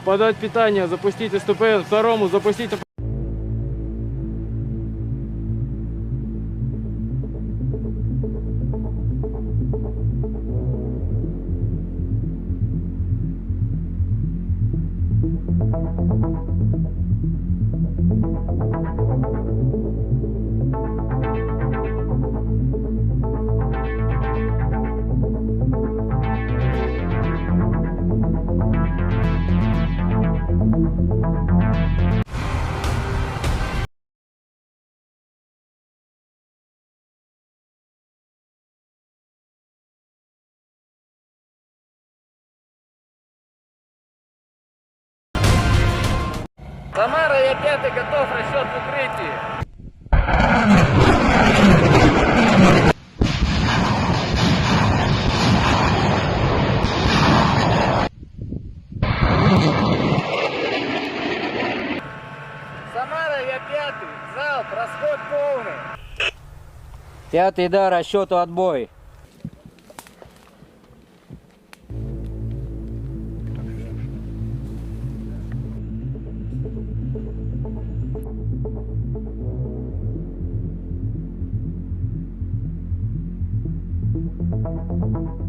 подать питание, запустить СТП, второму запустить... Самара, я пятый, готов, расчет в укрытии. Самара, я пятый, залп, расход полный. Пятый, да, расчету отбой. Thank you.